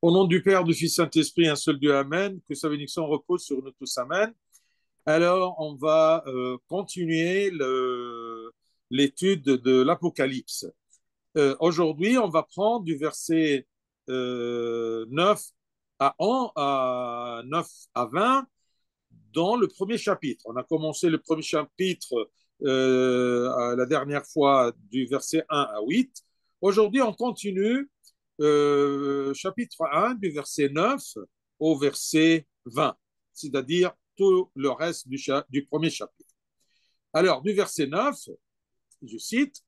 Au nom du Père, du Fils, Saint-Esprit, un seul Dieu, Amen. Que sa bénédiction repose sur nous tous, Amen. Alors, on va continuer l'étude de l'Apocalypse. Aujourd'hui, on va prendre du verset 9 à 9 à 20 dans le premier chapitre. On a commencé le premier chapitre la dernière fois du verset 1 à 8. Aujourd'hui, on continue chapitre 1 du verset 9 au verset 20, c'est-à-dire tout le reste du premier chapitre. Alors, du verset 9, je cite,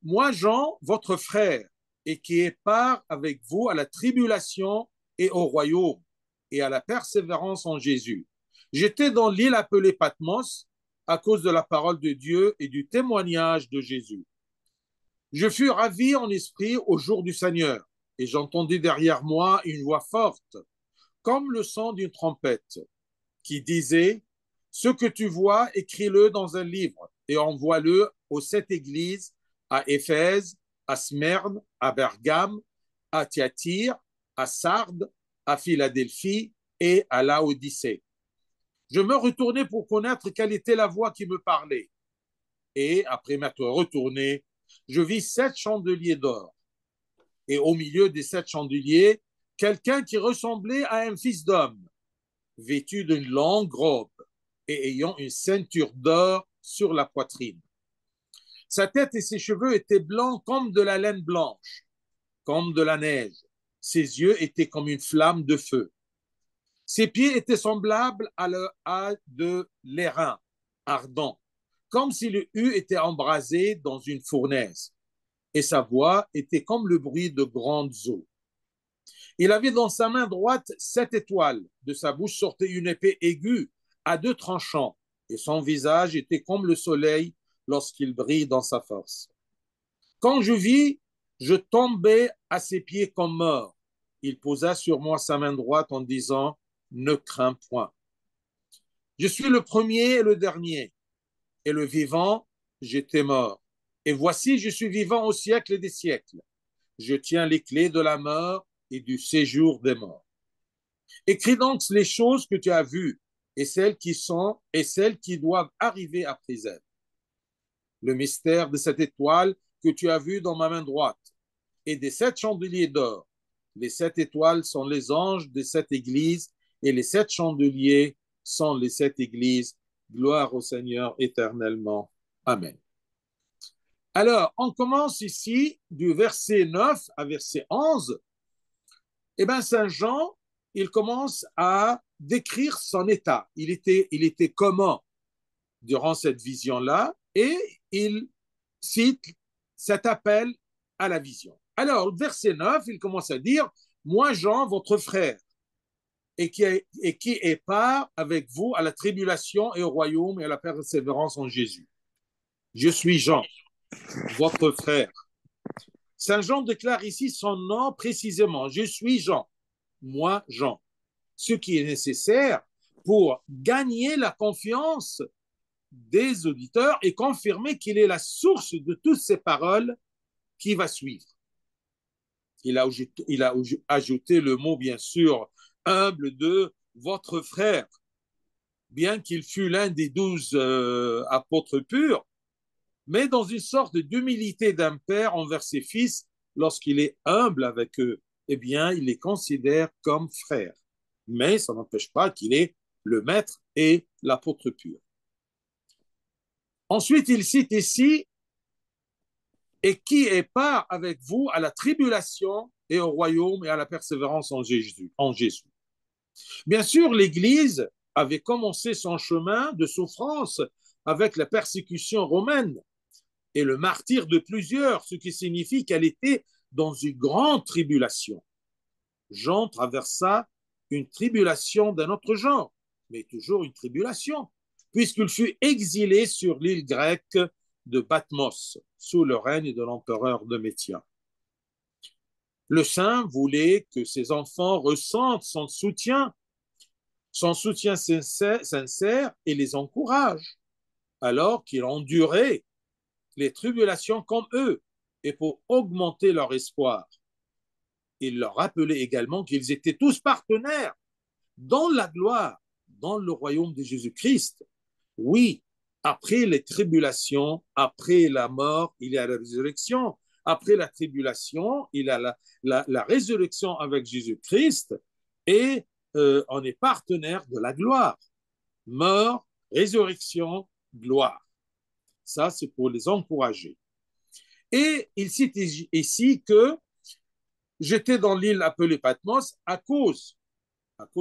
moi, Jean, votre frère, et qui est part avec vous à la tribulation et au royaume, et à la persévérance en Jésus. J'étais dans l'île appelée Patmos à cause de la parole de Dieu et du témoignage de Jésus. Je fus ravi en esprit au jour du Seigneur, et j'entendis derrière moi une voix forte, comme le son d'une trompette, qui disait, ce que tu vois, écris-le dans un livre, et envoie-le aux 7 églises, à Éphèse, à Smyrne, à Bergame, à Thyatire, à Sardes, à Philadelphie et à Laodicée. Je me retournai pour connaître quelle était la voix qui me parlait. Et après m'être retourné, je vis 7 chandeliers d'or. Et au milieu des 7 chandeliers, quelqu'un qui ressemblait à un fils d'homme, vêtu d'une longue robe et ayant une ceinture d'or sur la poitrine. Sa tête et ses cheveux étaient blancs comme de la laine blanche, comme de la neige. Ses yeux étaient comme une flamme de feu. Ses pieds étaient semblables à de l'airain ardent, comme si le hue était embrasé dans une fournaise. Et sa voix était comme le bruit de grandes eaux. Il avait dans sa main droite 7 étoiles. De sa bouche sortait une épée aiguë à 2 tranchants, et son visage était comme le soleil lorsqu'il brille dans sa force. Quand je vis, je tombai à ses pieds comme mort. Il posa sur moi sa main droite en disant, ne crains point. Je suis le premier et le dernier, et le vivant, j'étais mort. Et voici, je suis vivant au siècle des siècles. Je tiens les clés de la mort et du séjour des morts. Écris donc les choses que tu as vues et celles qui sont et celles qui doivent arriver après elles. Le mystère de cette étoile que tu as vue dans ma main droite et des 7 chandeliers d'or. Les 7 étoiles sont les anges des 7 églises et les 7 chandeliers sont les 7 églises. Gloire au Seigneur éternellement. Amen. Alors, on commence ici du verset 9 à verset 11. Eh bien, Saint Jean, il commence à décrire son état. Il était comment durant cette vision-là et il cite cet appel à la vision. Alors, verset 9, il commence à dire, moi Jean, votre frère, et qui est part avec vous à la tribulation et au royaume et à la persévérance en Jésus. Je suis Jean, votre frère. Saint Jean déclare ici son nom précisément. Je suis Jean, moi Jean. Ce qui est nécessaire pour gagner la confiance des auditeurs et confirmer qu'il est la source de toutes ces paroles qui va suivre. Il a ajouté le mot, bien sûr, humble de votre frère. Bien qu'il fût l'un des 12 apôtres purs, mais dans une sorte d'humilité d'un père envers ses fils, lorsqu'il est humble avec eux, eh bien, il les considère comme frères. Mais ça n'empêche pas qu'il est le maître et l'apôtre pur. Ensuite, il cite ici, et qui est part avec vous à la tribulation et au royaume et à la persévérance en Jésus. Bien sûr, l'Église avait commencé son chemin de souffrance avec la persécution romaine et le martyre de plusieurs, ce qui signifie qu'elle était dans une grande tribulation. Jean traversa une tribulation d'un autre genre, mais toujours une tribulation, puisqu'il fut exilé sur l'île grecque de Patmos, sous le règne de l'empereur Domitien. Le saint voulait que ses enfants ressentent son soutien sincère et les encourage, alors qu'il endurait les tribulations comme eux, et pour augmenter leur espoir. il leur rappelait également qu'ils étaient tous partenaires dans la gloire, dans le royaume de Jésus-Christ. Oui, après les tribulations, après la mort, il y a la résurrection. Après la tribulation, il y a la résurrection avec Jésus-Christ et on est partenaire de la gloire. Mort, résurrection, gloire. Ça, c'est pour les encourager. Et il cite ici que j'étais dans l'île appelée Patmos à cause,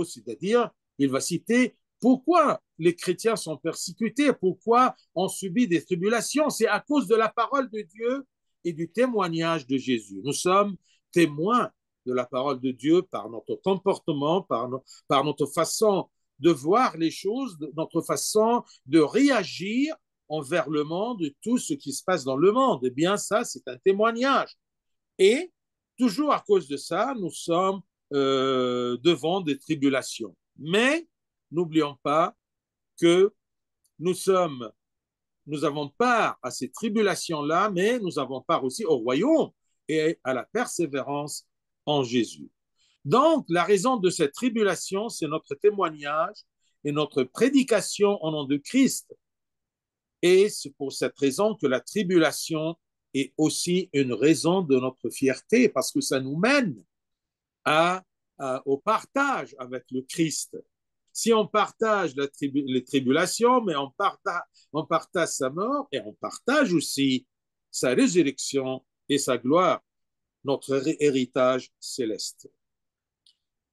c'est-à-dire, il va citer pourquoi les chrétiens sont persécutés, pourquoi on subit des tribulations. C'est à cause de la parole de Dieu et du témoignage de Jésus. Nous sommes témoins de la parole de Dieu par notre comportement, par notre façon de voir les choses, notre façon de réagir envers le monde, tout ce qui se passe dans le monde. Eh bien, ça, c'est un témoignage. Et toujours à cause de ça, nous sommes devant des tribulations. Mais n'oublions pas que nous avons part à ces tribulations-là, mais nous avons part aussi au royaume et à la persévérance en Jésus. Donc, la raison de cette tribulation, c'est notre témoignage et notre prédication au nom de Christ. Et c'est pour cette raison que la tribulation est aussi une raison de notre fierté, parce que ça nous mène au partage avec le Christ. Si on partage les tribulations, mais on partage sa mort et on partage aussi sa résurrection et sa gloire, notre héritage céleste.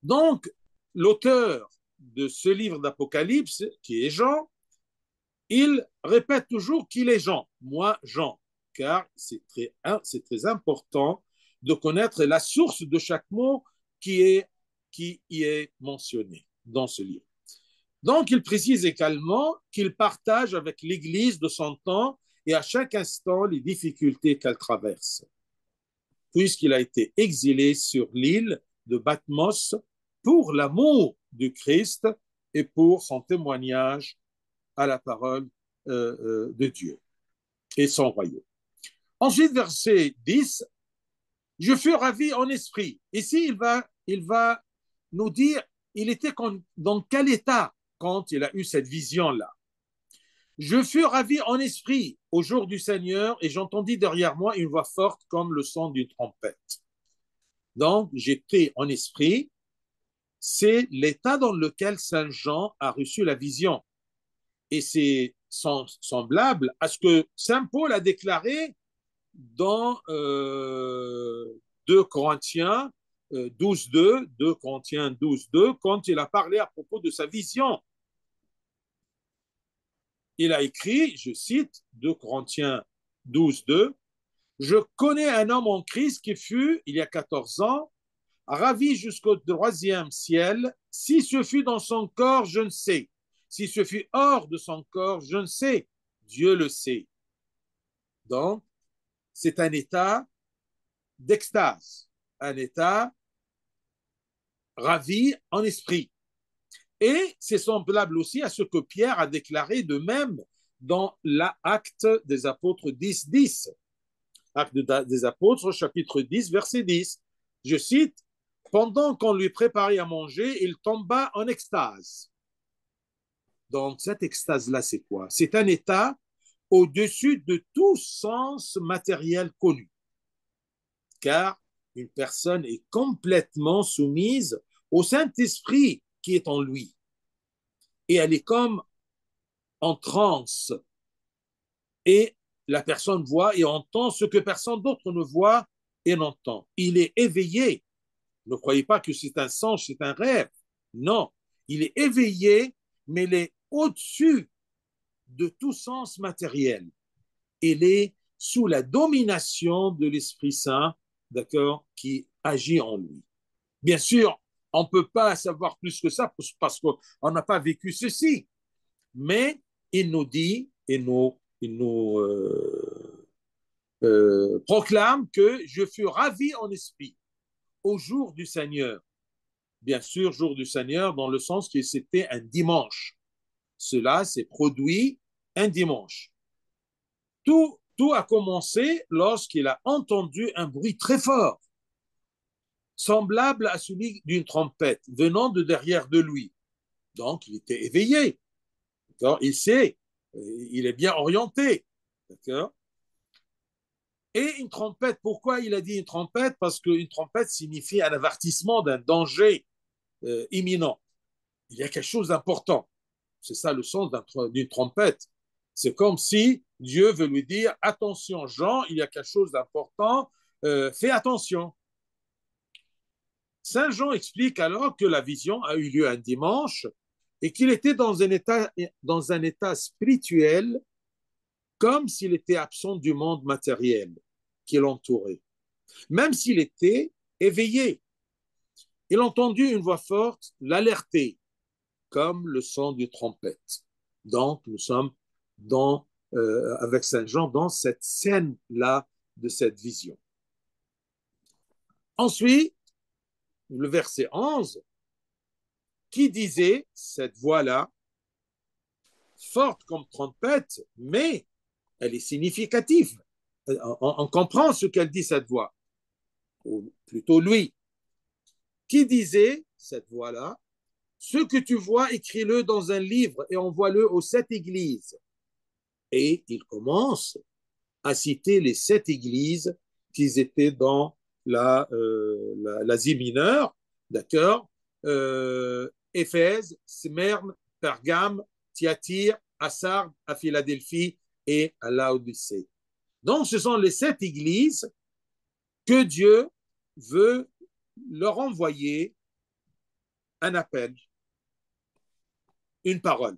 Donc, l'auteur de ce livre d'Apocalypse, qui est Jean, il répète toujours qu'il est Jean, moi Jean, car c'est très important de connaître la source de chaque mot qui y est mentionné dans ce livre. Donc, il précise également qu'il partage avec l'Église de son temps et à chaque instant les difficultés qu'elle traverse, puisqu'il a été exilé sur l'île de Patmos pour l'amour du Christ et pour son témoignage à la parole de Dieu et son royaume. Ensuite, verset 10, je fus ravi en esprit. Ici, il va nous dire, il était dans quel état quand il a eu cette vision-là. Je fus ravi en esprit au jour du Seigneur et j'entendis derrière moi une voix forte comme le son d'une trompette. Donc, j'étais en esprit. C'est l'état dans lequel Saint Jean a reçu la vision. Et c'est semblable à ce que Saint Paul a déclaré dans 2 Corinthiens 12.2, 2 Corinthiens 12.2, quand il a parlé à propos de sa vision. Il a écrit, je cite, 2 Corinthiens 12.2, je connais un homme en Christ qui fut, il y a 14 ans, ravi jusqu'au 3e ciel. Si ce fut dans son corps, je ne sais. Si ce fut hors de son corps, je ne sais. Dieu le sait. Donc, c'est un état d'extase, un état ravi en esprit. Et c'est semblable aussi à ce que Pierre a déclaré de même dans l'Acte des Apôtres 10.10. Acte des Apôtres, chapitre 10, verset 10. Je cite, « Pendant qu'on lui préparait à manger, il tomba en extase. » Donc, cette extase-là, c'est quoi? C'est un état au-dessus de tout sens matériel connu. Car une personne est complètement soumise au Saint-Esprit qui est en lui. Et elle est comme en transe. Et la personne voit et entend ce que personne d'autre ne voit et n'entend. Il est éveillé. Ne croyez pas que c'est un songe, c'est un rêve. Non, il est éveillé, mais il est au-dessus de tout sens matériel. Il est sous la domination de l'Esprit Saint, d'accord, qui agit en lui. Bien sûr, on ne peut pas savoir plus que ça parce qu'on n'a pas vécu ceci. Mais il nous dit, il nous proclame que je fus ravi en esprit au jour du Seigneur. Bien sûr, jour du Seigneur, dans le sens que c'était un dimanche. Cela s'est produit un dimanche. Tout a commencé lorsqu'il a entendu un bruit très fort. semblable à celui d'une trompette venant de derrière de lui. Donc, il était éveillé. Il sait, il est bien orienté. D'accord. Et une trompette, pourquoi il a dit une trompette? Parce qu'une trompette signifie un avertissement d'un danger imminent. Il y a quelque chose d'important. C'est ça le sens d'une trompette. C'est comme si Dieu veut lui dire, attention Jean, il y a quelque chose d'important, fais attention. Saint Jean explique alors que la vision a eu lieu un dimanche et qu'il était dans un état spirituel comme s'il était absent du monde matériel qui l'entourait, même s'il était éveillé. Il entendit une voix forte l'alerter, comme le son d'une trompette. Donc, nous sommes avec Saint Jean dans cette scène-là de cette vision. Ensuite, le verset 11, qui disait cette voix-là, forte comme trompette, mais elle est significative. On comprend ce qu'elle dit, cette voix, ou plutôt lui, qui disait, cette voix-là, ce que tu vois, écris-le dans un livre et envoie-le aux 7 églises. Et il commence à citer les 7 églises qui étaient dans l'Asie mineure, d'accord, Éphèse, Smyrne, Pergame, Thyatire, à Sardes, à Philadelphie et à Laodicée. Donc, ce sont les 7 églises que Dieu veut leur envoyer un appel, une parole.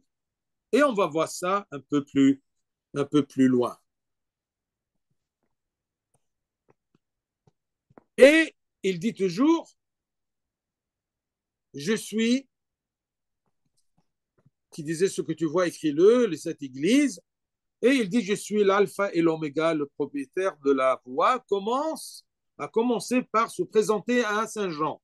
Et on va voir ça un peu plus loin. Et il dit toujours, je suis, qui disait ce que tu vois, écris-le, les 7 églises. Et il dit, je suis l'alpha et l'oméga, le propriétaire de la voie, a commencé par se présenter à Saint Jean.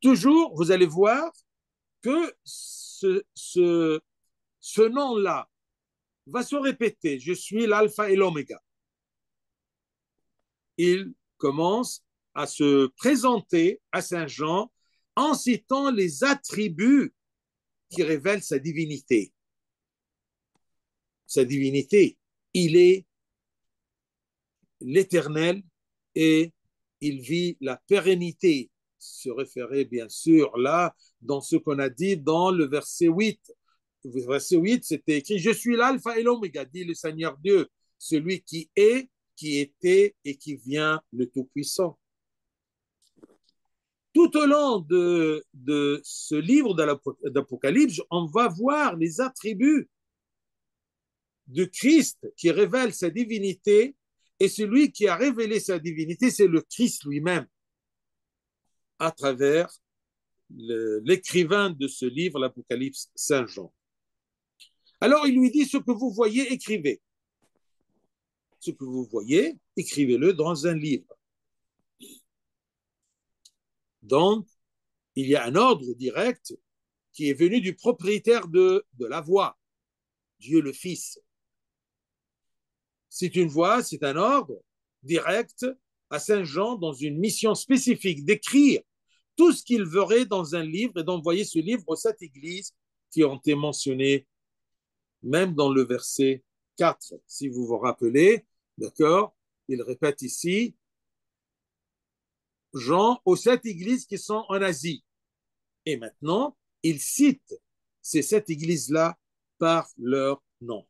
Toujours, vous allez voir que ce nom-là va se répéter. Je suis l'alpha et l'oméga. Il commence à se présenter à Saint Jean en citant les attributs qui révèlent sa divinité. Sa divinité, il est l'éternel et il vit la pérennité. Se référer bien sûr là dans ce qu'on a dit dans le verset 8. Le verset 8, c'était écrit, je suis l'alpha et l'oméga, dit le Seigneur Dieu, celui qui est, qui était et qui vient, le Tout-Puissant. Tout au long de ce livre d'Apocalypse, on va voir les attributs de Christ qui révèle sa divinité, et celui qui a révélé sa divinité, c'est le Christ lui-même, à travers l'écrivain de ce livre, l'Apocalypse, Saint Jean. Alors il lui dit, ce que vous voyez, écrivez. Ce que vous voyez, écrivez-le dans un livre. Donc, il y a un ordre direct qui est venu du propriétaire de la voix, Dieu le Fils. C'est une voix, c'est un ordre direct à Saint Jean dans une mission spécifique d'écrire tout ce qu'il verrait dans un livre et d'envoyer ce livre aux 7 églises qui ont été mentionnées même dans le verset 4. Si vous vous rappelez, d'accord, il répète ici, Jean aux 7 églises qui sont en Asie. Et maintenant, il cite ces 7 églises-là par leur nom.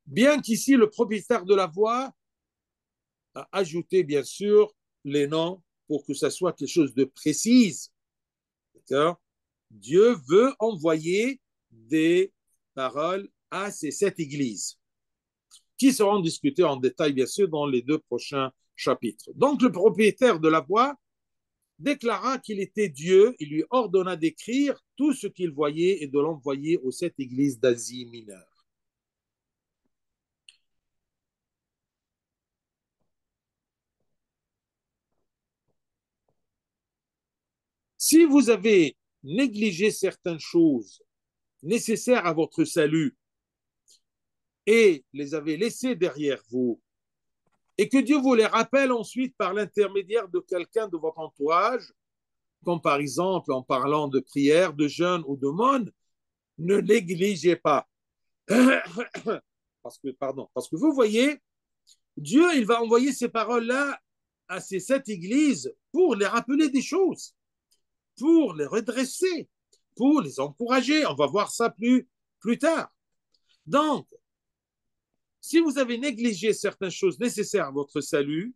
Bien qu'ici, le propriétaire de la voix a ajouté, bien sûr, les noms pour que ça soit quelque chose de précis. D'accord? Dieu veut envoyer des paroles à ces 7 églises qui seront discutées en détail, bien sûr, dans les 2 prochains chapitres. Donc, le propriétaire de la voix déclara qu'il était Dieu. Il lui ordonna d'écrire tout ce qu'il voyait et de l'envoyer aux 7 églises d'Asie mineure. Si vous avez négligé certaines choses nécessaires à votre salut et les avez laissées derrière vous, et que Dieu vous les rappelle ensuite par l'intermédiaire de quelqu'un de votre entourage, comme par exemple en parlant de prière, de jeûne ou d'aumône, ne négligez pas. Parce que vous voyez, Dieu, il va envoyer ces paroles-là à ces sept églises pour les rappeler des choses, pour les redresser, pour les encourager. On va voir ça plus tard. Donc, si vous avez négligé certaines choses nécessaires à votre salut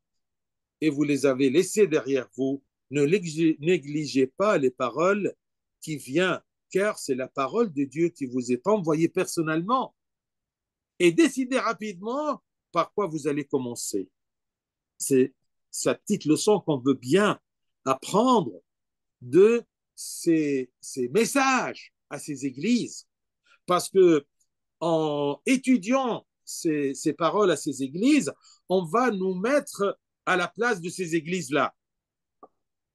et vous les avez laissées derrière vous, ne négligez pas les paroles qui viennent, car c'est la parole de Dieu qui vous est envoyée personnellement. Et décidez rapidement par quoi vous allez commencer. C'est sa petite leçon qu'on veut bien apprendre de ces messages à ces églises. Parce que en étudiant ces paroles à ces églises, on va nous mettre à la place de ces églises-là.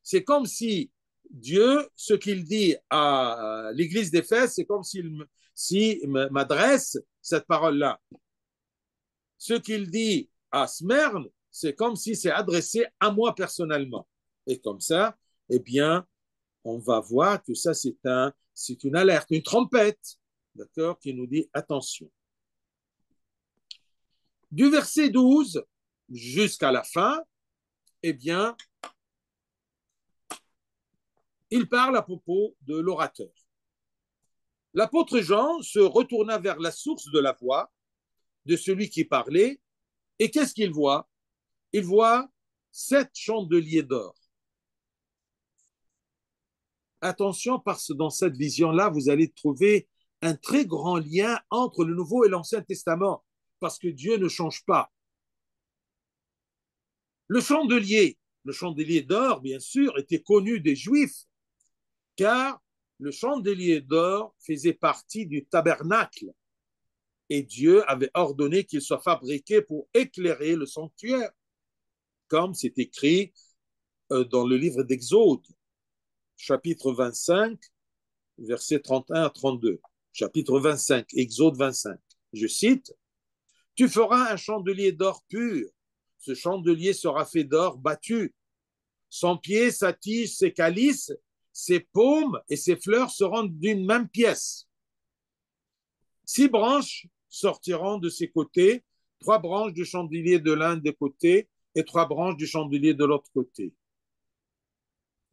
C'est comme si Dieu, ce qu'il dit à l'église d'Éphèse, c'est comme s'il m'adresse cette parole-là. Ce qu'il dit à Smyrne, c'est comme si c'est adressé à moi personnellement. Et comme ça, eh bien, on va voir que ça, c'est une alerte, une trompette, d'accord, qui nous dit attention. Du verset 12 jusqu'à la fin, eh bien, il parle à propos de l'orateur. L'apôtre Jean se retourna vers la source de la voix de celui qui parlait, et qu'est-ce qu'il voit? Il voit 7 chandeliers d'or. Attention, parce que dans cette vision-là, vous allez trouver un très grand lien entre le Nouveau et l'Ancien Testament, parce que Dieu ne change pas. Le chandelier d'or, bien sûr, était connu des Juifs, car le chandelier d'or faisait partie du tabernacle, et Dieu avait ordonné qu'il soit fabriqué pour éclairer le sanctuaire, comme c'est écrit dans le livre d'Exode, chapitre 25, versets 31 à 32. Chapitre 25, Exode 25. Je cite, « Tu feras un chandelier d'or pur. Ce chandelier sera fait d'or battu. Son pied, sa tige, ses calices, ses paumes et ses fleurs seront d'une même pièce. 6 branches sortiront de ses côtés, 3 branches du chandelier de l'un des côtés et 3 branches du chandelier de l'autre côté. »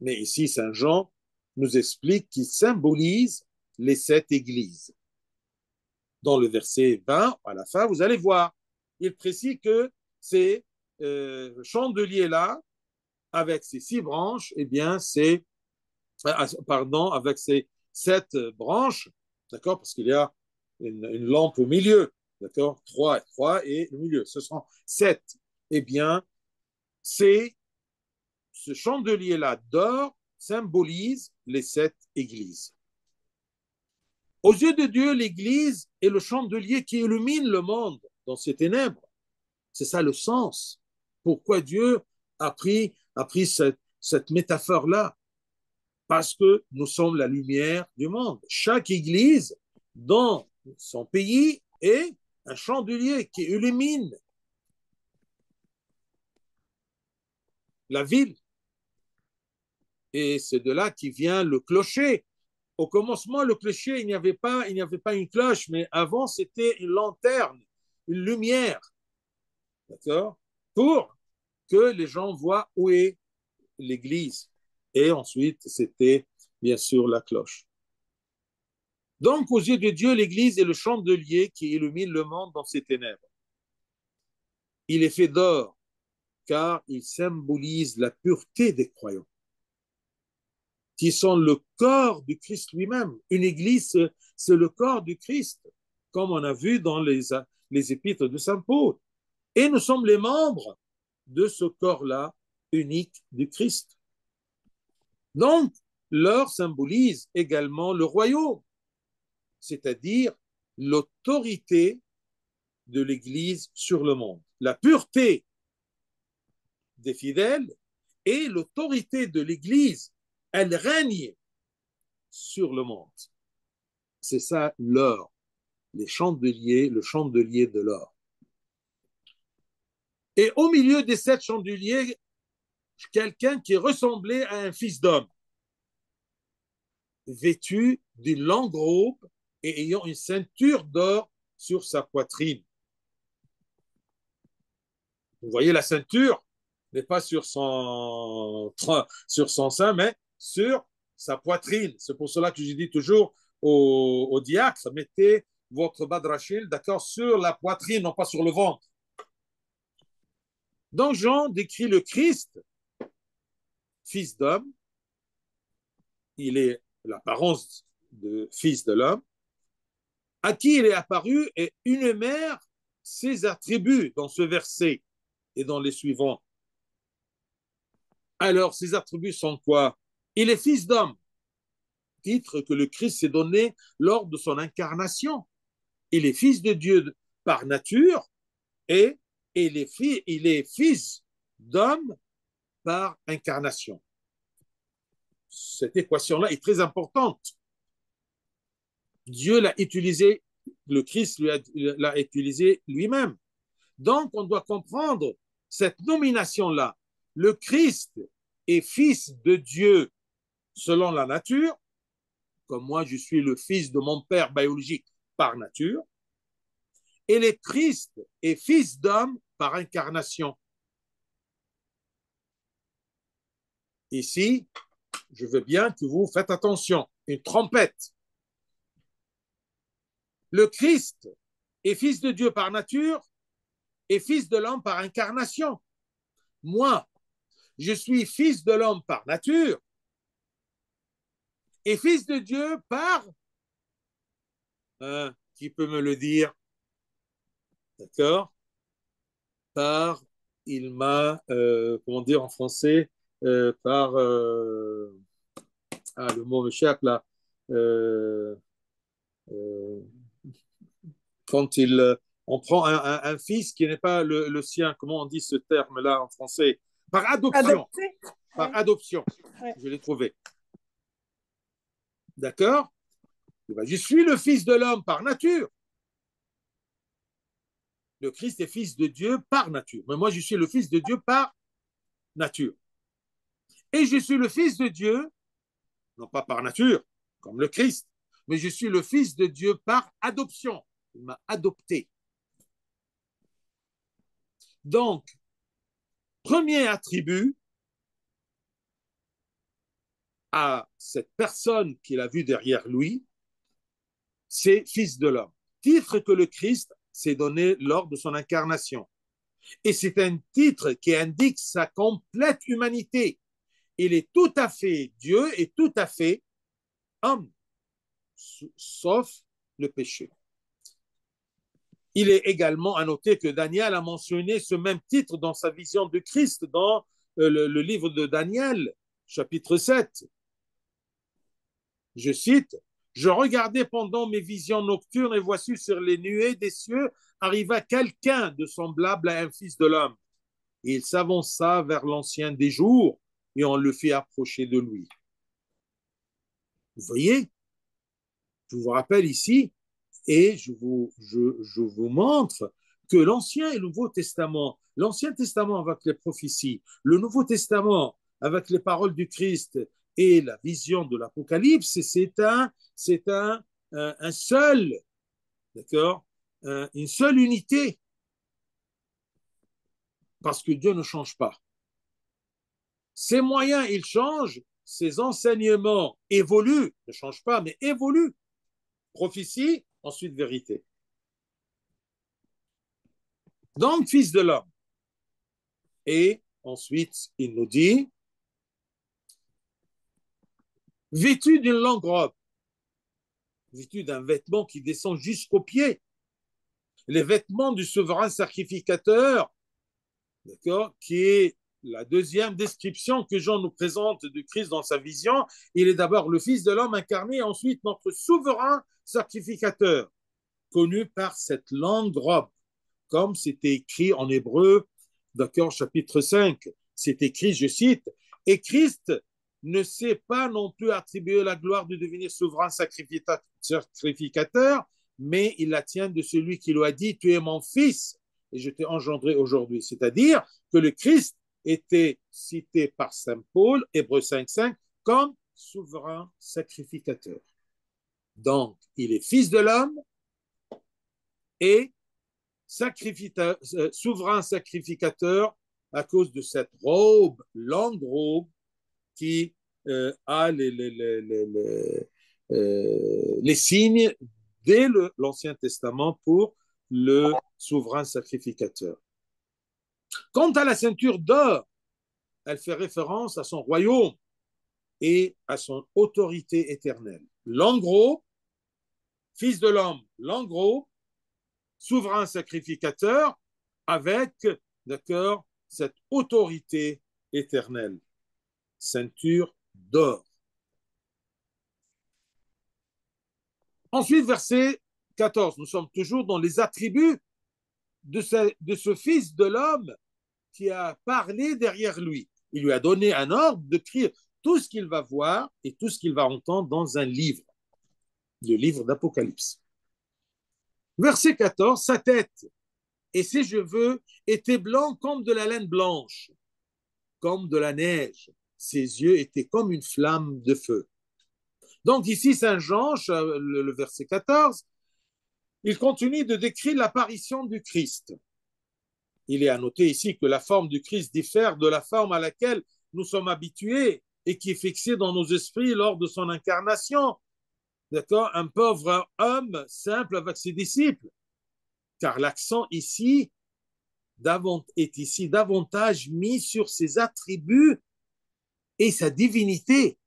Mais ici, Saint Jean nous explique qu'il symbolise les 7 églises. Dans le verset 20, à la fin, vous allez voir, il précise que ces chandeliers-là, avec ces 6 branches, eh bien, avec ces 7 branches, d'accord, parce qu'il y a une lampe au milieu, d'accord, 3 et le milieu, ce sont 7. Eh bien, ce chandelier-là d'or symbolise les 7 églises. Aux yeux de Dieu, l'Église est le chandelier qui illumine le monde dans ses ténèbres. C'est ça le sens. Pourquoi Dieu a pris cette métaphore-là? Parce que nous sommes la lumière du monde. Chaque Église, dans son pays, est un chandelier qui illumine la ville. Et c'est de là qui vient le clocher. Au commencement, le clocher, il n'y avait pas une cloche, mais avant, c'était une lanterne, une lumière, d'accord, pour que les gens voient où est l'église. Et ensuite, c'était bien sûr la cloche. Donc, aux yeux de Dieu, l'église est le chandelier qui illumine le monde dans ses ténèbres. Il est fait d'or, car il symbolise la pureté des croyants, qui sont le corps du Christ lui-même. Une église, c'est le corps du Christ, comme on a vu dans les épîtres de Saint Paul. Et nous sommes les membres de ce corps-là unique du Christ. Donc, l'or symbolise également le royaume, c'est-à-dire l'autorité de l'Église sur le monde. La pureté des fidèles et l'autorité de l'Église elle règne sur le monde. C'est ça l'or, les chandeliers, le chandelier de l'or. Et au milieu des 7 chandeliers, quelqu'un qui ressemblait à un fils d'homme, vêtu d'une longue robe et ayant une ceinture d'or sur sa poitrine. Vous voyez, la ceinture n'est pas sur son sein, mais sur sa poitrine. C'est pour cela que je dis toujours au diacre, mettez votre badrachil, d'accord, sur la poitrine, non pas sur le ventre. Donc Jean décrit le Christ, fils d'homme. Il est l'apparence de fils de l'homme, à qui il est apparu et énumère ses attributs dans ce verset et dans les suivants. Alors, ses attributs sont quoi? Il est fils d'homme, titre que le Christ s'est donné lors de son incarnation. Il est fils de Dieu par nature et il est fils d'homme par incarnation. Cette équation-là est très importante. Dieu l'a utilisé, le Christ l'a utilisé lui-même. Donc, on doit comprendre cette nomination-là. Le Christ est fils de Dieu selon la nature, comme moi je suis le fils de mon père biologique par nature, et le Christ est fils d'homme par incarnation. Ici, je veux bien que vous faites attention, une trompette. Le Christ est fils de Dieu par nature et fils de l'homme par incarnation. Moi, je suis fils de l'homme par nature et fils de Dieu par... qui peut me le dire? D'accord? Par, il m'a, comment dire en français, par, le mot m'échappe là, euh, euh, quand on prend un fils qui n'est pas le sien, comment on dit ce terme-là en français? Par adoption. Adopté. Par adoption. Ouais. Je l'ai trouvé. D'accord? Je suis le fils de l'homme par nature. Le Christ est fils de Dieu par nature. Mais moi, je suis le fils de Dieu par nature. Et je suis le fils de Dieu, non pas par nature, comme le Christ, mais je suis le fils de Dieu par adoption. Il m'a adopté. Donc, premier attribut à cette personne qu'il a vue derrière lui, c'est fils de l'homme. Titre que le Christ s'est donné lors de son incarnation. Et c'est un titre qui indique sa complète humanité. Il est tout à fait Dieu et tout à fait homme, sauf le péché. Il est également à noter que Daniel a mentionné ce même titre dans sa vision de Christ dans le livre de Daniel, chapitre 7. Je cite, « Je regardais pendant mes visions nocturnes et voici sur les nuées des cieux arriva quelqu'un de semblable à un fils de l'homme. Et il s'avança vers l'ancien des jours et on le fit approcher de lui. » Vous voyez, je vous rappelle ici, et je vous montre que l'Ancien et le Nouveau Testament, l'Ancien Testament avec les prophéties, le Nouveau Testament avec les paroles du Christ et la vision de l'Apocalypse, c'est un seul, d'accord, une seule unité, parce que Dieu ne change pas. Ses moyens, ils changent, ses enseignements évoluent, ne changent pas, mais évoluent. Prophétie, ensuite vérité. Donc, fils de l'homme. Et ensuite, il nous dit, vêtu d'une longue robe, vêtu d'un vêtement qui descend jusqu'aux pieds, les vêtements du souverain sacrificateur, d'accord, qui est la deuxième description que Jean nous présente du Christ dans sa vision. Il est d'abord le Fils de l'homme incarné, et ensuite notre souverain sacrificateur, connu par cette longue robe, comme c'était écrit en Hébreu, d'accord, chapitre 5. C'est écrit, je cite, « Et Christ ne s'est pas non plus attribué la gloire de devenir souverain sacrificateur, mais il la tient de celui qui lui a dit, tu es mon fils et je t'ai engendré aujourd'hui. C'est-à-dire que le Christ était cité par Saint Paul, Hébreux 5.5, comme souverain sacrificateur. Donc, il est fils de l'homme et souverain sacrificateur à cause de cette robe, longue robe, qui a les signes dès l'Ancien Testament pour le souverain sacrificateur. Quant à la ceinture d'or, elle fait référence à son royaume et à son autorité éternelle. L'en gros, fils de l'homme, l'en gros, souverain sacrificateur avec, d'accord, cette autorité éternelle. Ceinture d'or. Ensuite, verset 14, nous sommes toujours dans les attributs de ce fils de l'homme qui a parlé derrière lui. Il lui a donné un ordre d'écrire tout ce qu'il va voir et tout ce qu'il va entendre dans un livre, le livre d'Apocalypse. Verset 14, sa tête et ses cheveux étaient blancs comme de la laine blanche, comme de la neige. Ses yeux étaient comme une flamme de feu. Donc ici, Saint Jean, le verset 14, il continue de décrire l'apparition du Christ. Il est à noter ici que la forme du Christ diffère de la forme à laquelle nous sommes habitués et qui est fixée dans nos esprits lors de son incarnation. D'accord? Un pauvre homme simple avec ses disciples. Car l'accent ici est ici davantage mis sur ses attributs et sa divinité,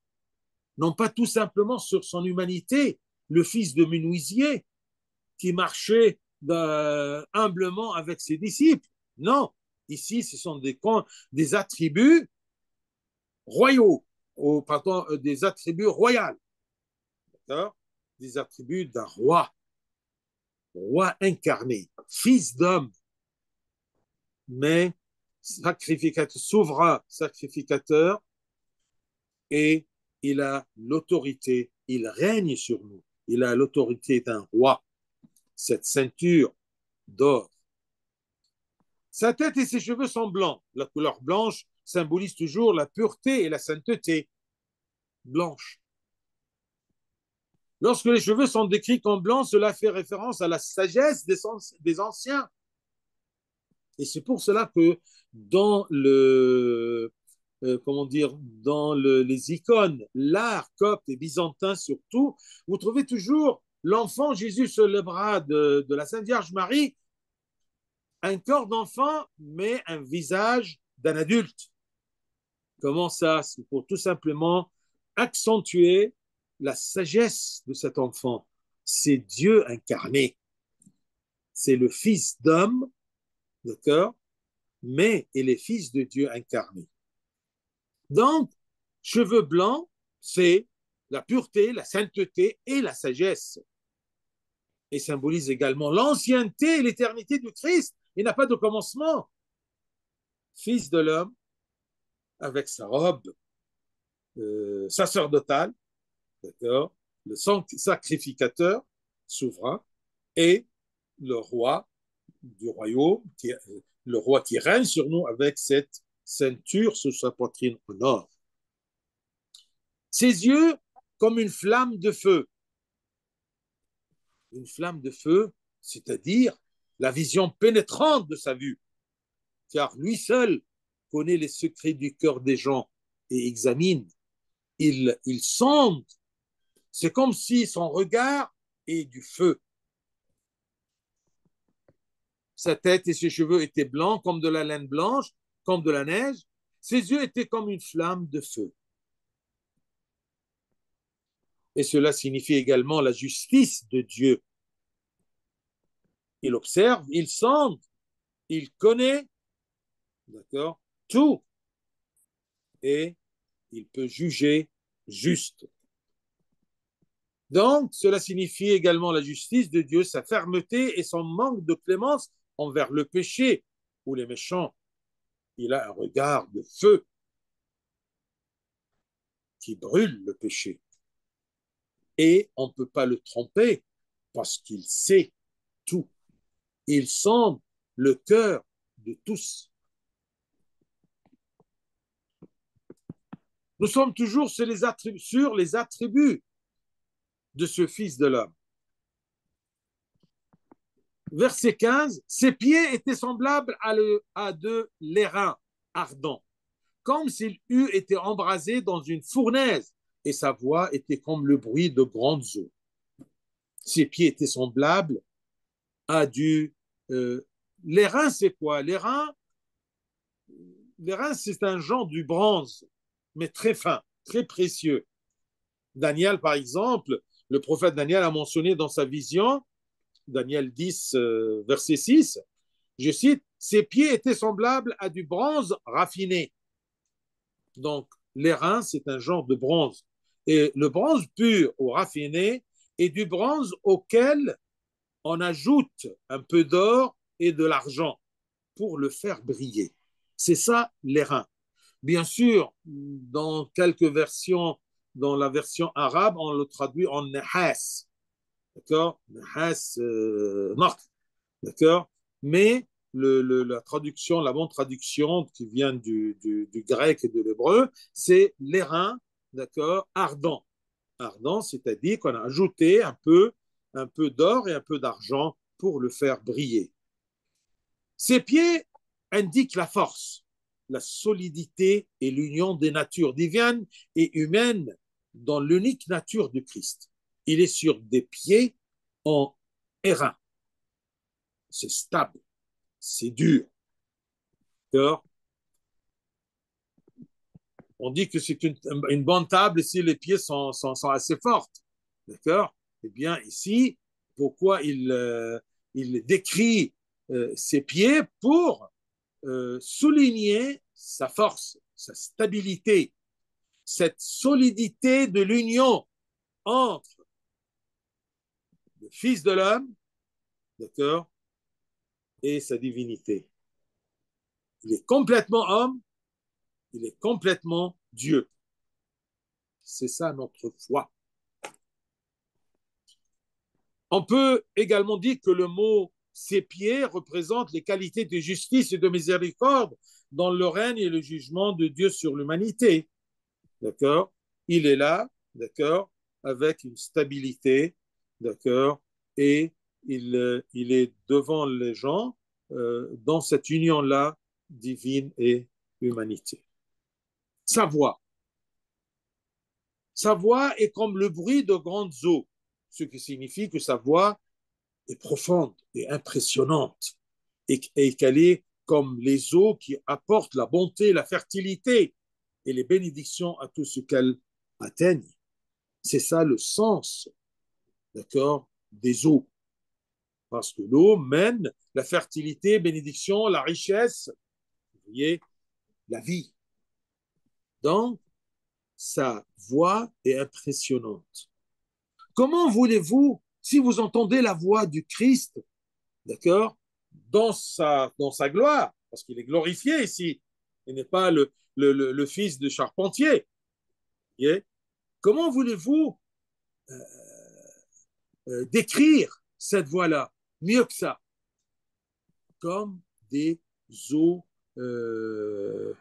non pas tout simplement sur son humanité, le fils de menuisier qui marchait humblement avec ses disciples. Non, ici, ce sont des attributs royaux, pardon, des attributs royaux, des attributs d'un roi, roi incarné, fils d'homme, mais sacrificateur, souverain sacrificateur, et il a l'autorité, il règne sur nous, il a l'autorité d'un roi, cette ceinture d'or. Sa tête et ses cheveux sont blancs. La couleur blanche symbolise toujours la pureté et la sainteté. Blanche. Lorsque les cheveux sont décrits comme blancs, cela fait référence à la sagesse des anciens. Et c'est pour cela que dans les icônes, l'art copte et byzantin surtout, vous trouvez toujours l'enfant Jésus sur le bras de la Sainte Vierge Marie, un corps d'enfant, mais un visage d'un adulte. Comment ça? C'est pour tout simplement accentuer la sagesse de cet enfant. C'est Dieu incarné. C'est le Fils d'homme, d'accord? Mais il est Fils de Dieu incarné. Donc, cheveux blancs, c'est la pureté, la sainteté et la sagesse. Et symbolise également l'ancienneté et l'éternité du Christ. Il n'a pas de commencement. Fils de l'homme, avec sa robe sacerdotale, d'accord, le sacrificateur souverain et le roi du royaume, le roi qui règne sur nous avec cette ceinture sur sa poitrine en or. Ses yeux comme une flamme de feu. Une flamme de feu, c'est-à-dire la vision pénétrante de sa vue, car lui seul connaît les secrets du cœur des gens et examine. Il sonde. C'est comme si son regard est du feu. Sa tête et ses cheveux étaient blancs comme de la laine blanche, comme de la neige. Ses yeux étaient comme une flamme de feu. Et cela signifie également la justice de Dieu. Il observe, il sonde, il connaît, d'accord, tout. Et il peut juger juste. Donc, cela signifie également la justice de Dieu, sa fermeté et son manque de clémence envers le péché ou les méchants. Il a un regard de feu. qui brûle le péché. Et on ne peut pas le tromper parce qu'il sait tout. Il sonde le cœur de tous. Nous sommes toujours sur les attributs de ce Fils de l'homme. Verset 15, ses pieds étaient semblables à de l'airain ardent, comme s'il eût été embrasé dans une fournaise, et sa voix était comme le bruit de grandes eaux. Ses pieds étaient semblables à du... l'airain, c'est quoi? L'airain, c'est un genre du bronze, mais très fin, très précieux. Daniel, par exemple, le prophète Daniel a mentionné dans sa vision, Daniel 10, verset 6, je cite, ses pieds étaient semblables à du bronze raffiné. Donc, l'airain, c'est un genre de bronze. Et le bronze pur ou raffiné est du bronze auquel on ajoute un peu d'or et de l'argent pour le faire briller. C'est ça l'airain. Bien sûr, dans quelques versions, dans la version arabe, on le traduit en nahas. D'accord? Nahas, d'accord? Mais la traduction, la bonne traduction qui vient du grec et de l'hébreu, c'est l'airain, d'accord, ardent. Ardent, c'est-à-dire qu'on a ajouté un peu d'or et un peu d'argent pour le faire briller. Ses pieds indiquent la force, la solidité et l'union des natures divines et humaines dans l'unique nature du Christ. Il est sur des pieds en airain. C'est stable, c'est dur. D'accord? On dit que c'est une bonne table si les pieds sont assez fortes. D'accord? Eh bien, ici, pourquoi il décrit ses pieds pour souligner sa force, sa stabilité, cette solidité de l'union entre le Fils de l'homme, d'accord, et sa divinité. Il est complètement homme, il est complètement Dieu. C'est ça notre foi. On peut également dire que le mot ses pieds représente les qualités de justice et de miséricorde dans le règne et le jugement de Dieu sur l'humanité. D'accord? Il est là, d'accord, avec une stabilité, d'accord, et il est devant les gens dans cette union-là divine et humanité. Sa voix. Sa voix est comme le bruit de grandes eaux, ce qui signifie que sa voix est profonde et impressionnante et qu'elle est comme les eaux qui apportent la bonté, la fertilité et les bénédictions à tout ce qu'elle atteigne. C'est ça le sens, d'accord, des eaux. Parce que l'eau mène la fertilité, bénédiction, la richesse, vous voyez, la vie. Donc, sa voix est impressionnante. Comment voulez-vous, si vous entendez la voix du Christ, d'accord, dans sa gloire, parce qu'il est glorifié ici, il n'est pas le fils de charpentier, voyez, comment voulez-vous décrire cette voix-là mieux que ça, comme des eaux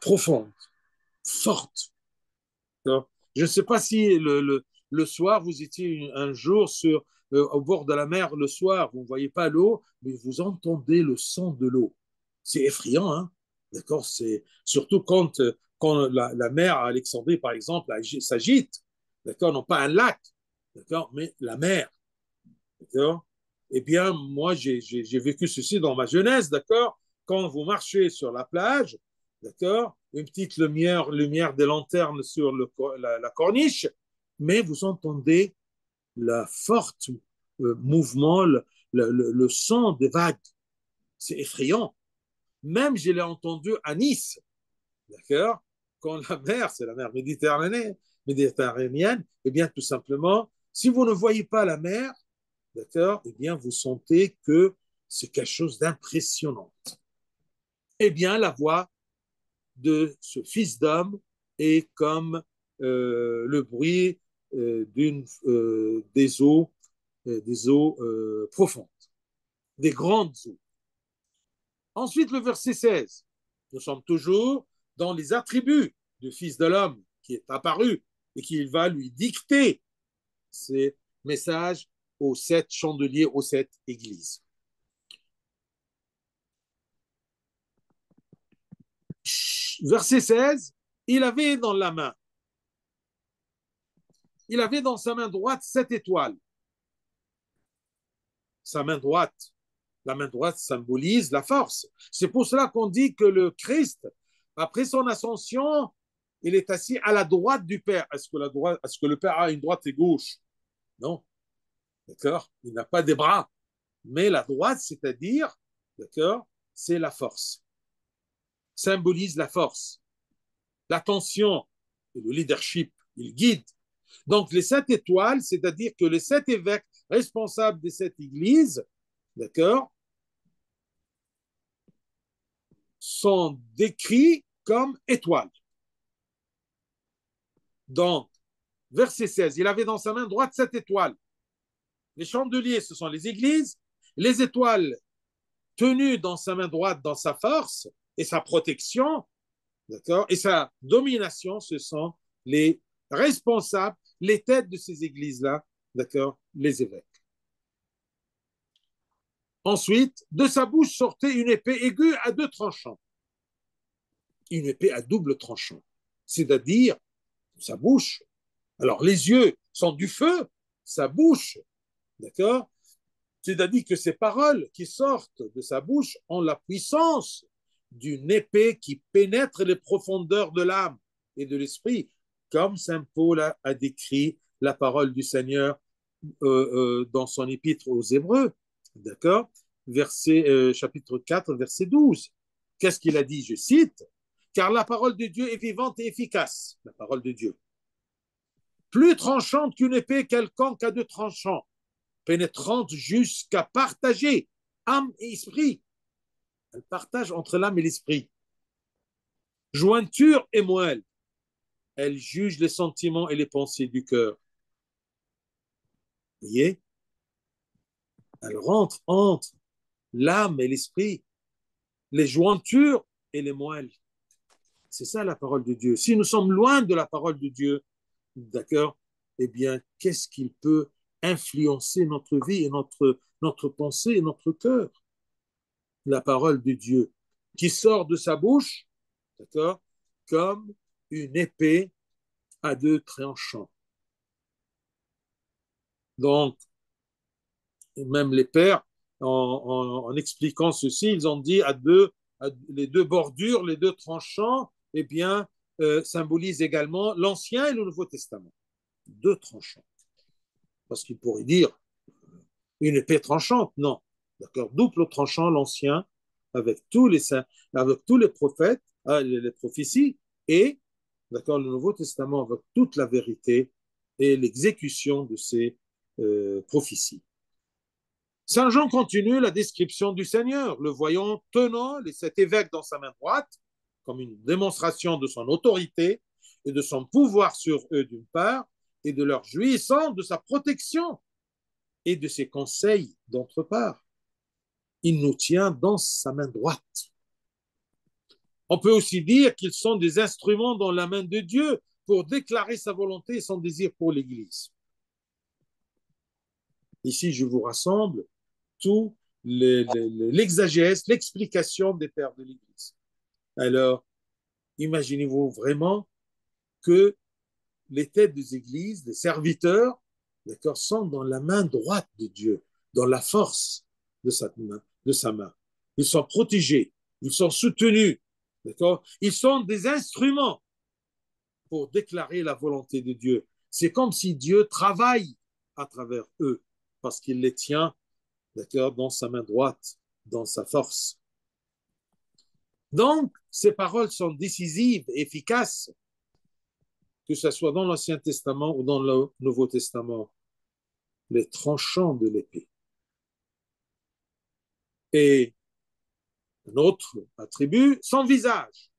profondes, fortes. Je ne sais pas si le soir, vous étiez un jour au bord de la mer le soir, vous ne voyez pas l'eau, mais vous entendez le son de l'eau. C'est effrayant, hein? D'accord? C'est surtout quand la mer à Alexandrie, par exemple, s'agite, d'accord? Non pas un lac, d'accord? Mais la mer, d'accord? Eh bien, moi, j'ai vécu ceci dans ma jeunesse, d'accord? Quand vous marchez sur la plage, d'accord? Une petite lumière des lanternes sur la corniche, mais vous entendez la forte mouvement, le son des vagues. C'est effrayant. Même je l'ai entendu à Nice, d'accord? Quand la mer, c'est la mer méditerranéenne, eh bien, tout simplement, si vous ne voyez pas la mer, d'accord, eh bien, vous sentez que c'est quelque chose d'impressionnant. Eh bien, la voix de ce fils d'homme est comme le bruit des eaux profondes, des grandes eaux. Ensuite, le verset 16. Nous sommes toujours dans les attributs du Fils de l'homme qui est apparu et qui va lui dicter ces messages aux 7 chandeliers, aux 7 églises. Verset 16, il avait dans sa main droite 7 étoiles. Sa main droite, la main droite symbolise la force. C'est pour cela qu'on dit que le Christ, après son ascension, il est assis à la droite du Père. Est-ce que le Père a une droite et gauche? Non. D'accord? Il n'a pas des bras. Mais la droite, c'est-à-dire, d'accord, c'est la force. Symbolise la force, l'attention et le leadership. Il guide. Donc, les 7 étoiles, c'est-à-dire que les 7 évêques responsables des 7 églises, d'accord, sont décrits comme étoiles. Donc, verset 16, il avait dans sa main droite 7 étoiles. Les chandeliers, ce sont les églises. Les étoiles tenues dans sa main droite, dans sa force et sa protection, d'accord, et sa domination, ce sont les responsables, les têtes de ces églises-là, d'accord, les évêques. Ensuite, de sa bouche sortait une épée aiguë à 2 tranchants. Une épée à double tranchant. C'est-à-dire, sa bouche. Alors, les yeux sont du feu, sa bouche, d'accord? C'est-à-dire que ces paroles qui sortent de sa bouche ont la puissance d'une épée qui pénètre les profondeurs de l'âme et de l'esprit, comme saint Paul a décrit la parole du Seigneur dans son épître aux Hébreux, d'accord? Chapitre 4, verset 12. Qu'est-ce qu'il a dit? Je cite, car la parole de Dieu est vivante et efficace, la parole de Dieu, plus tranchante qu'une épée quelconque à 2 tranchants, pénétrante jusqu'à partager âme et esprit. Elle partage entre l'âme et l'esprit. Jointure et moelle. Elle juge les sentiments et les pensées du cœur. Vous voyez? Elle rentre entre l'âme et l'esprit, les jointures et les moelles. C'est ça la parole de Dieu. Si nous sommes loin de la parole de Dieu, d'accord, eh bien, qu'est-ce qu'il peut influencer notre vie et notre pensée et notre cœur? La parole de Dieu qui sort de sa bouche, d'accord, comme une épée à 2 tranchants. Donc, même les pères, en expliquant ceci, ils ont dit les 2 bordures, les 2 tranchants, eh bien, symbolisent également l'Ancien et le Nouveau Testament. 2 tranchants. Parce qu'il pourrait dire une épée tranchante, non. D'accord, double tranchant, l'Ancien, avec tous les saints, avec tous les prophètes, les prophéties, et d'accord, le Nouveau Testament avec toute la vérité et l'exécution de ces prophéties. Saint Jean continue la description du Seigneur, le voyant tenant les 7 évêques dans sa main droite, comme une démonstration de son autorité et de son pouvoir sur eux d'une part, et de leur jouissance de sa protection et de ses conseils d'autre part. Il nous tient dans sa main droite. On peut aussi dire qu'ils sont des instruments dans la main de Dieu pour déclarer sa volonté et son désir pour l'Église. Ici, je vous rassemble tout l'exagèse, l'explication des pères de l'Église. Alors, imaginez-vous vraiment que les têtes des églises, les serviteurs, d'accord, sont dans la main droite de Dieu, dans la force de sa main. Ils sont protégés, ils sont soutenus, d'accord? Ils sont des instruments pour déclarer la volonté de Dieu. C'est comme si Dieu travaille à travers eux, parce qu'il les tient, d'accord, dans sa main droite, dans sa force. Donc, ces paroles sont décisives, efficaces, que ce soit dans l'Ancien Testament ou dans le Nouveau Testament, les tranchants de l'épée. Et un autre attribut, son visage.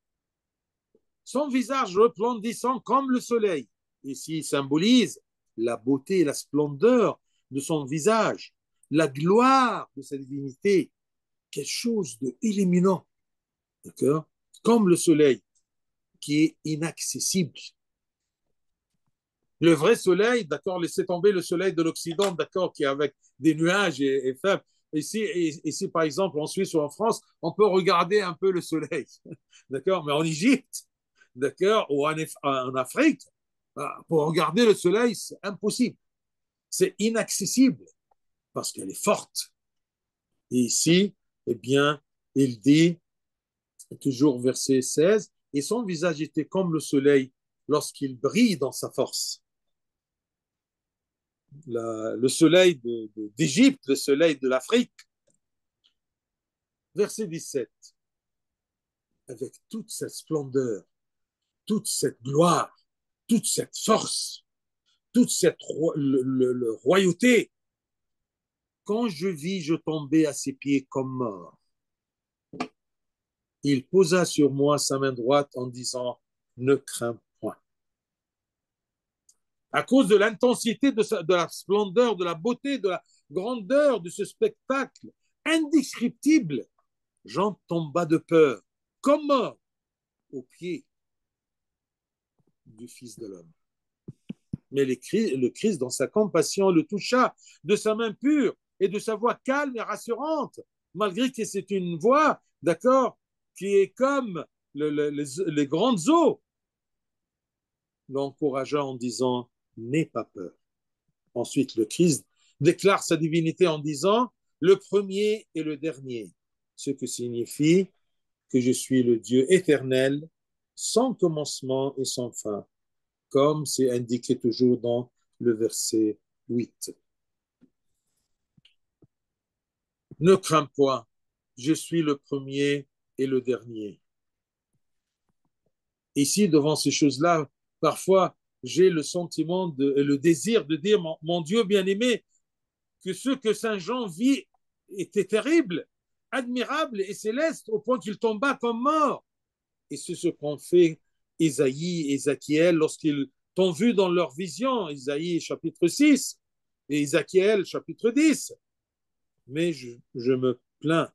son visage resplendissant comme le soleil. Ici, il symbolise la beauté et la splendeur de son visage, la gloire de sa divinité, quelque chose d'illuminant, d'accord? Comme le soleil, qui est inaccessible. Le vrai soleil, d'accord, laissez tomber le soleil de l'Occident, d'accord, qui est avec des nuages et faible. Ici, par exemple, en Suisse ou en France, on peut regarder un peu le soleil, d'accord, mais en Égypte, d'accord, ou en Afrique, pour regarder le soleil, c'est impossible. C'est inaccessible parce qu'elle est forte. Et ici, eh bien, il dit, toujours verset 16, et son visage était comme le soleil lorsqu'il brille dans sa force. Le soleil d'Égypte, le soleil de l'Afrique. Verset 17, avec toute cette splendeur, toute cette gloire, toute cette force, toute cette royauté, quand je vis, je tombais à ses pieds comme mort. Il posa sur moi sa main droite en disant, ne crains point. À cause de l'intensité de la splendeur, de la beauté, de la grandeur de ce spectacle indescriptible, Jean tomba de peur, comme mort, aux pieds du Fils de l'homme. Mais le Christ, dans sa compassion, le toucha de sa main pure et de sa voix calme et rassurante, malgré que c'est une voix, d'accord, qui est comme les grandes eaux, l'encouragea en disant, n'aie pas peur. Ensuite, le Christ déclare sa divinité en disant, le premier et le dernier, ce que signifie que je suis le Dieu éternel, sans commencement et sans fin, comme c'est indiqué toujours dans le verset 8. Ne crains point, je suis le premier et le dernier. Ici, devant ces choses-là, parfois, j'ai le sentiment et le désir de dire, mon Dieu bien-aimé, que ce que Saint Jean vit était terrible, admirable et céleste, au point qu'il tomba comme mort. Et c'est ce qu'ont fait Isaïe et Ézéchiel lorsqu'ils t'ont vu dans leur vision, Isaïe chapitre 6 et Ézéchiel chapitre 10. Mais je me plains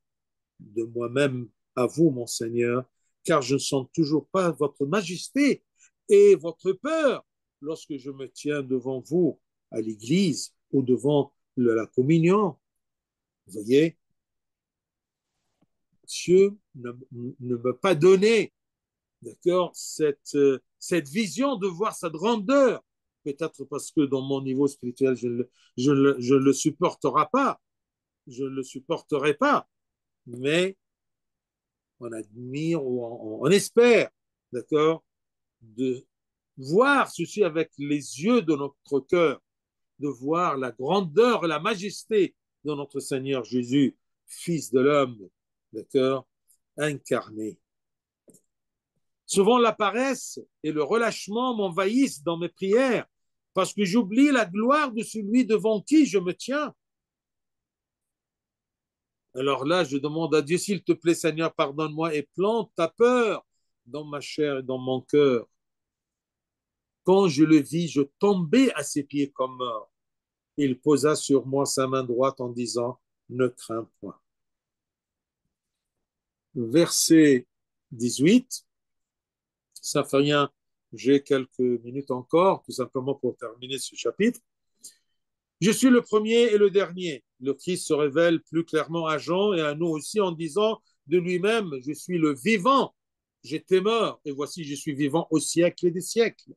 de moi-même à vous, mon Seigneur, car je ne sens toujours pas votre majesté et votre peur lorsque je me tiens devant vous à l'église ou devant la communion. Vous voyez, Dieu ne m'a pas donné, d'accord, cette vision de voir sa grandeur. Peut-être parce que dans mon niveau spirituel, je le supporterai pas. Je ne le supporterai pas. Mais on admire ou on espère, d'accord, de voir ceci avec les yeux de notre cœur, de voir la grandeur et la majesté de notre Seigneur Jésus, Fils de l'homme, d'accord, incarné. Souvent, la paresse et le relâchement m'envahissent dans mes prières parce que j'oublie la gloire de celui devant qui je me tiens. Alors là, je demande à Dieu, s'il te plaît, Seigneur, pardonne-moi et plante ta peur dans ma chair et dans mon cœur. Quand je le vis, je tombais à ses pieds comme mort. Il posa sur moi sa main droite en disant, ne crains point. Verset 18, ça fait rien, j'ai quelques minutes encore, tout simplement pour terminer ce chapitre. Je suis le premier et le dernier. Le Christ se révèle plus clairement à Jean et à nous aussi en disant de lui-même, je suis le vivant, j'étais mort et voici je suis vivant au siècle des siècles.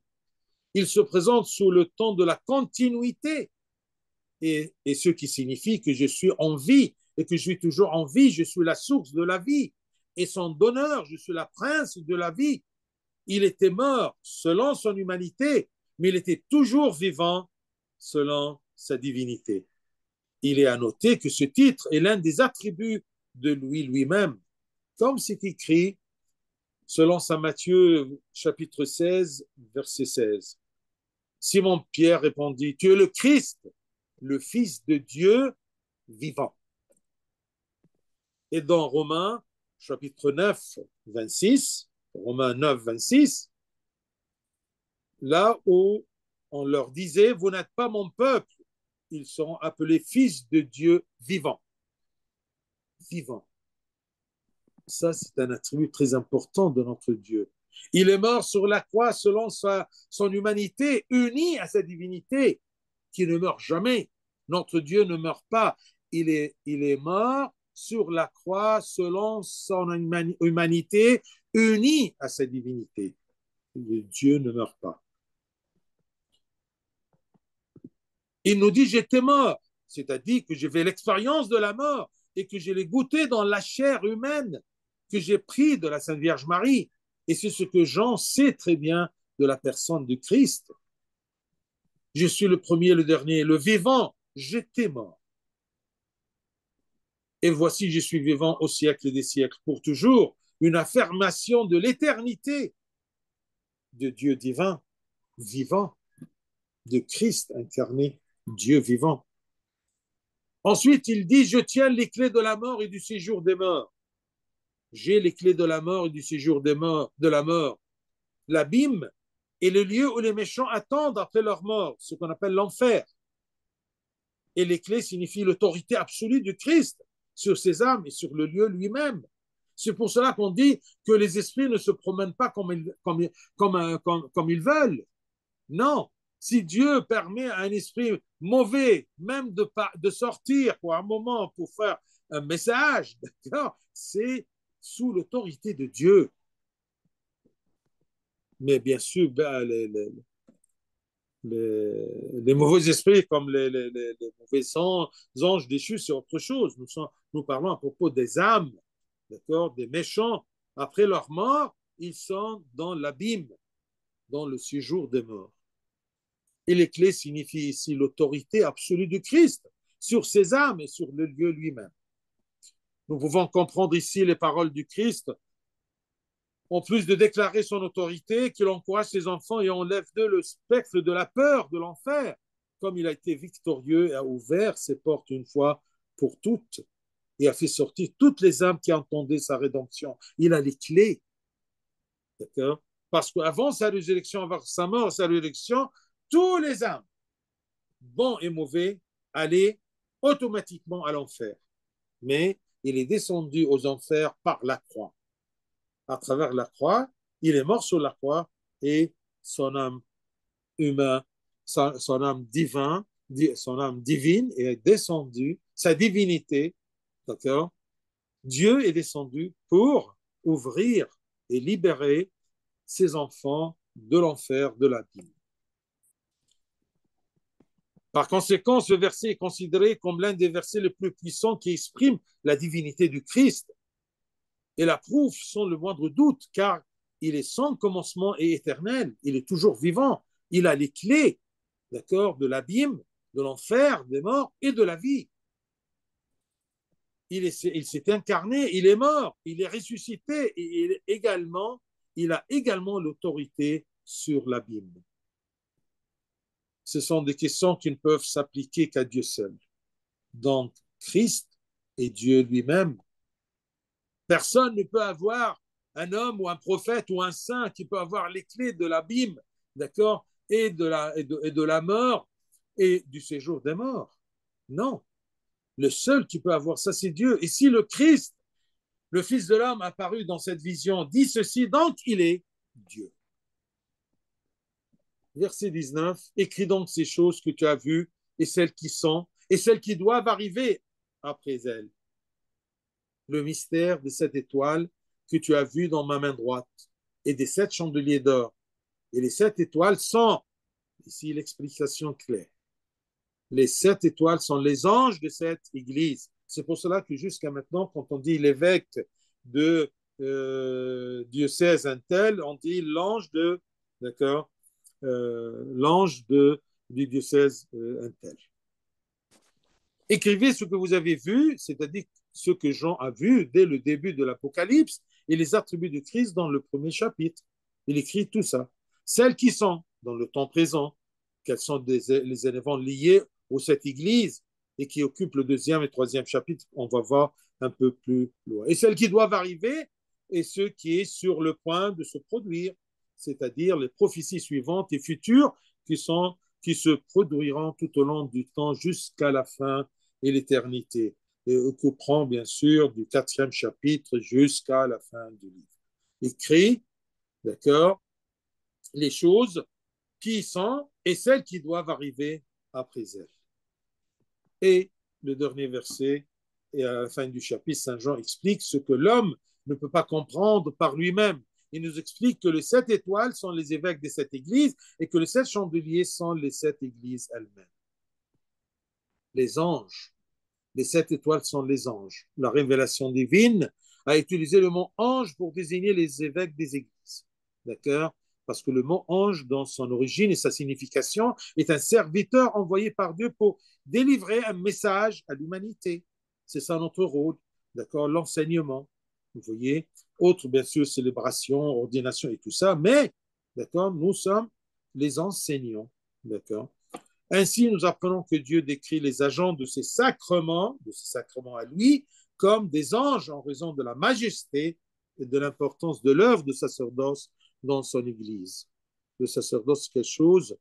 Il se présente sous le temps de la continuité et ce qui signifie que je suis en vie et que je suis toujours en vie, je suis la source de la vie et son donneur, je suis la prince de la vie. Il était mort selon son humanité, mais il était toujours vivant selon sa divinité. Il est à noter que ce titre est l'un des attributs de lui-même, comme c'est écrit selon saint Matthieu chapitre 16, verset 16. Simon-Pierre répondit, tu es le Christ, le Fils de Dieu vivant. Et dans Romains chapitre 9, 26, Romains 9, 26, là où on leur disait, vous n'êtes pas mon peuple, ils seront appelés fils de Dieu vivant. Vivant. Ça, c'est un attribut très important de notre Dieu. Il est mort sur la croix selon son humanité, uni à sa divinité, qui ne meurt jamais. Notre Dieu ne meurt pas. Il est mort sur la croix selon son humanité, uni à sa divinité. Le Dieu ne meurt pas. Il nous dit, j'étais mort, c'est-à-dire que j'ai fait l'expérience de la mort et que je l'ai goûté dans la chair humaine que j'ai pris de la Sainte Vierge Marie. Et c'est ce que Jean sait très bien de la personne du Christ. Je suis le premier, le dernier, le vivant. J'étais mort. Et voici, je suis vivant au siècle des siècles, pour toujours. Une affirmation de l'éternité de Dieu divin, vivant, de Christ incarné, Dieu vivant. Ensuite, il dit, je tiens les clés de la mort et du séjour des morts. J'ai les clés de la mort et du séjour des morts, de la mort. L'abîme est le lieu où les méchants attendent après leur mort, ce qu'on appelle l'enfer. Et les clés signifient l'autorité absolue du Christ sur ses âmes et sur le lieu lui-même. C'est pour cela qu'on dit que les esprits ne se promènent pas comme ils veulent. Non. Si Dieu permet à un esprit mauvais, même de sortir pour un moment pour faire un message, c'est sous l'autorité de Dieu. Mais bien sûr, ben, les mauvais esprits comme les mauvais anges déchus, c'est autre chose. Nous parlons à propos des âmes, d'accord, des méchants. Après leur mort, ils sont dans l'abîme, dans le séjour des morts. Et les clés signifient ici l'autorité absolue du Christ sur ses âmes et sur le lieu lui-même. Nous pouvons comprendre ici les paroles du Christ, en plus de déclarer son autorité, qu'il encourage ses enfants et enlève d'eux le spectre de la peur de l'enfer, comme il a été victorieux et a ouvert ses portes une fois pour toutes et a fait sortir toutes les âmes qui entendaient sa rédemption. Il a les clés, d'accord? Parce qu'avant sa résurrection, avant sa mort, sa résurrection, tous les âmes, bons et mauvais, allaient automatiquement à l'enfer. Mais il est descendu aux enfers par la croix. À travers la croix, il est mort sur la croix et son âme humaine, son âme divine, son âme divine est descendue, sa divinité, d'accord? Dieu est descendu pour ouvrir et libérer ses enfants de l'enfer, de l'abîme. Par conséquent, ce verset est considéré comme l'un des versets les plus puissants qui expriment la divinité du Christ et la prouve sans le moindre doute, car il est sans commencement et éternel, il est toujours vivant, il a les clés, d'accord, de l'abîme, de l'enfer, des morts et de la vie. Il s'est incarné, il est mort, il est ressuscité et il a également l'autorité sur l'abîme. Ce sont des questions qui ne peuvent s'appliquer qu'à Dieu seul. Donc, Christ est Dieu lui-même. Personne ne peut avoir un homme ou un prophète ou un saint qui peut avoir les clés de l'abîme, d'accord, et de la mort et du séjour des morts. Non. Le seul qui peut avoir ça, c'est Dieu. Et si le Christ, le Fils de l'homme apparu dans cette vision, dit ceci, donc il est Dieu. Verset 19, écris donc ces choses que tu as vues et celles qui sont et celles qui doivent arriver après elles. Le mystère de cette étoile que tu as vue dans ma main droite et des 7 chandeliers d'or. Et les 7 étoiles sont, ici l'explication claire, les 7 étoiles sont les anges de cette église. C'est pour cela que jusqu'à maintenant, quand on dit l'évêque de diocèse un tel, on dit l'ange de, d'accord, l'ange du diocèse un tel. Écrivez ce que vous avez vu, c'est-à-dire ce que Jean a vu dès le début de l'Apocalypse et les attributs de Christ dans le premier chapitre. Il écrit tout ça. Celles qui sont dans le temps présent, quels sont les éléments liés aux 7 églises et qui occupent le deuxième et troisième chapitre, on va voir un peu plus loin. Et celles qui doivent arriver et ce qui est sur le point de se produire, c'est-à-dire les prophéties suivantes et futures qui se produiront tout au long du temps jusqu'à la fin et l'éternité, et couperont bien sûr du 4e chapitre jusqu'à la fin du livre. Écrit, d'accord, les choses qui sont et celles qui doivent arriver après elles. Et le dernier verset, et à la fin du chapitre, Saint Jean explique ce que l'homme ne peut pas comprendre par lui-même. Il nous explique que les 7 étoiles sont les évêques des 7 églises et que les 7 chandeliers sont les 7 églises elles-mêmes. Les anges, les 7 étoiles sont les anges. La révélation divine a utilisé le mot ange pour désigner les évêques des églises. D'accord? Parce que le mot ange, dans son origine et sa signification, est un serviteur envoyé par Dieu pour délivrer un message à l'humanité. C'est ça notre rôle. D'accord? L'enseignement. Vous voyez? Autre, bien sûr, célébration, ordination et tout ça. Mais, d'accord, nous sommes les enseignants. D'accord? Ainsi, nous apprenons que Dieu décrit les agents de ces sacrements à lui, comme des anges en raison de la majesté et de l'importance de l'œuvre de sacerdoce dans son Église. Le sacerdoce, c'est quelque chose de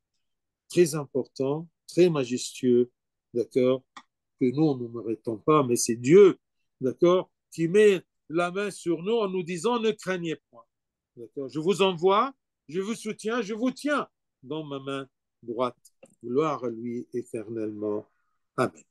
très important, très majestueux, d'accord, que nous, nous ne méritons pas, mais c'est Dieu, d'accord, qui met la main sur nous en nous disant ne craignez point. D'accord. Je vous envoie, je vous soutiens, je vous tiens dans ma main droite. Gloire à lui éternellement. Amen.